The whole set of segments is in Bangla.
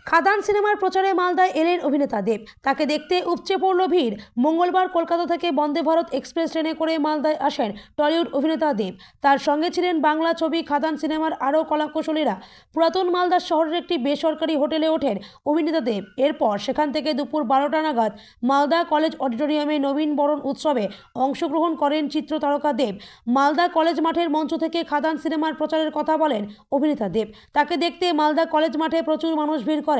খাদান সিনেমার প্রচারে মালদায় এলেন অভিনেতা দেব। তাকে দেখতে উপচে পড়ল ভিড়। মঙ্গলবার কলকাতা থেকে বন্দে ভারত এক্সপ্রেস ট্রেনে করে মালদায় আসেন টলিউড অভিনেতা দেব। তার সঙ্গে ছিলেন বাংলা ছবি খাদান সিনেমার আরও কলাকুশলীরা। পুরাতন মালদার শহরের একটি বেসরকারি হোটেলে ওঠেন অভিনেতা দেব। এরপর সেখান থেকে দুপুর 12টা নাগাদ মালদা কলেজ অডিটোরিয়ামে নবীন বরণ উৎসবে অংশগ্রহণ করেন চিত্র তারকা দেব। মালদা কলেজ মাঠের মঞ্চ থেকে খাদান সিনেমার প্রচারের কথা বলেন অভিনেতা দেব। তাকে দেখতে মালদা কলেজ মাঠে প্রচুর মানুষ ভিড় করেন।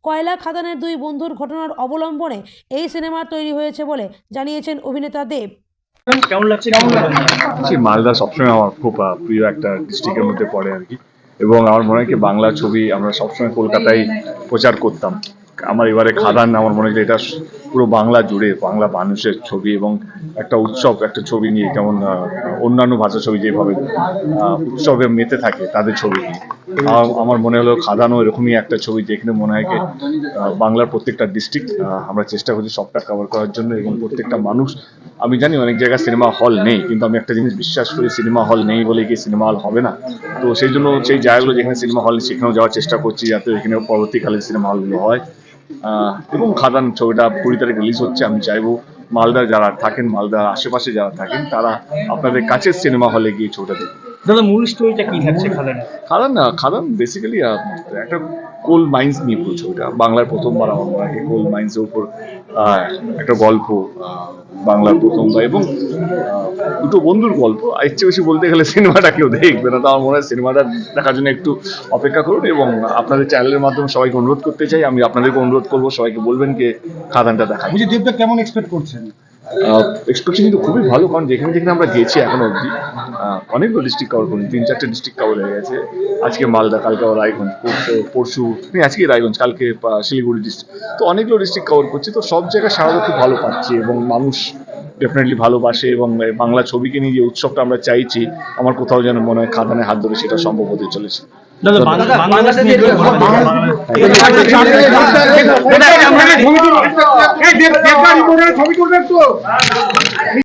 কয়লা খাদানের দুই বন্ধুর ঘটনার অবলম্বনে এই সিনেমা তৈরি হয়েছে বলে জানিয়েছেন অভিনেতা দেব। কেমন লাগছে? মালদা সবসময় আমার খুব প্রিয় একটা ডিস্ট্রিক্টের মধ্যে পড়ে আর কি, এবং আমার মনে হয় কি বাংলা ছবি আমরা সবসময় কলকাতায় প্রচার করতাম। আমার এবারে খাদান আমার মনে হয় এটা পুরো বাংলা জুড়ে বাংলা মানুষের ছবি এবং একটা উৎসব, একটা ছবি নিয়ে যেমন অন্যান্য ভাষা ছবি যেভাবে উৎসবে মেতে থাকে তাদের ছবি নিয়ে আমার মনে হলো খাদানও এরকমই একটা ছবি, যেখানে মনে হয় কি বাংলার প্রত্যেকটা ডিস্ট্রিক্ট আমরা চেষ্টা করছি সবটা কভার করার জন্য, এবং প্রত্যেকটা মানুষ, আমি জানি অনেক জায়গায় সিনেমা হল নেই, কিন্তু আমি একটা জিনিস বিশ্বাস করি সিনেমা হল নেই বলে কি সিনেমা হল হবে না। তো সেই জন্য সেই জায়গাগুলো যেখানে সিনেমা হল সেখানেও যাওয়ার চেষ্টা করছি, যাতে এখানে পরবর্তীকালে সিনেমা হলগুলো হয়। এবং খাদান ছবিটা 20 তারিখ রিলিজ হচ্ছে। আমি চাইবো মালদা যারা থাকেন, মালদার আশেপাশে যারা থাকেন, তারা আপনাদের কাছের সিনেমা হলে গিয়ে ছবিটা দেখুন। দাদা, মূল স্টোরিটা কি থাকছে খাদান বেসিক্যালি একটা কোল মাইন্স নিয়ে পুরো ছবিটা। বাংলার প্রথমবার আমার মনে হয় কোল মাইন্সের উপর একটা গল্প, বাংলার প্রথমবার, এবং দুটো বন্ধুর গল্প। এর চেয়ে বেশি বলতে গেলে সিনেমাটা কেউ দেখবে না, তো আমার মনে হয় সিনেমাটা দেখার জন্য একটু অপেক্ষা করুন। এবং আপনাদের চ্যানেলের মাধ্যমে সবাইকে অনুরোধ করতে চাই, আমি আপনাদেরকে অনুরোধ করবো সবাইকে বলবেন যে খাদানটা দেখা। দেবদা কেমন এক্সপেক্ট করছেন? এক্সপেকটেশন কিন্তু খুবই ভালো, কারণ যেখানে যেখানে আমরা গেছি এখনো অবধি অনেকগুলো ডিস্ট্রিক্ট কভার করি, 3-4টে ডিস্ট্রিক্ট কভার হয়ে গেছে। আজকে মালদা, কালকে আবার রায়গঞ্জ, পরশু আজকে রায়গঞ্জ, কালকে শিলিগুড়ি ডিস্ট্রিক্ট, তো অনেকগুলো ডিস্ট্রিক্ট কভার করছি। তো সব জায়গায় সারাটা খুব ভালো পাচ্ছি এবং মানুষ ডেফিনেটলি ভালোবাসে, এবং বাংলা ছবিকে নিয়ে যে উৎসবটা আমরা চাইছি, আমার কোথাও যেন মনে হয় খাদানের হাত ধরে সেটা সম্ভব হতে চলেছে। দাদা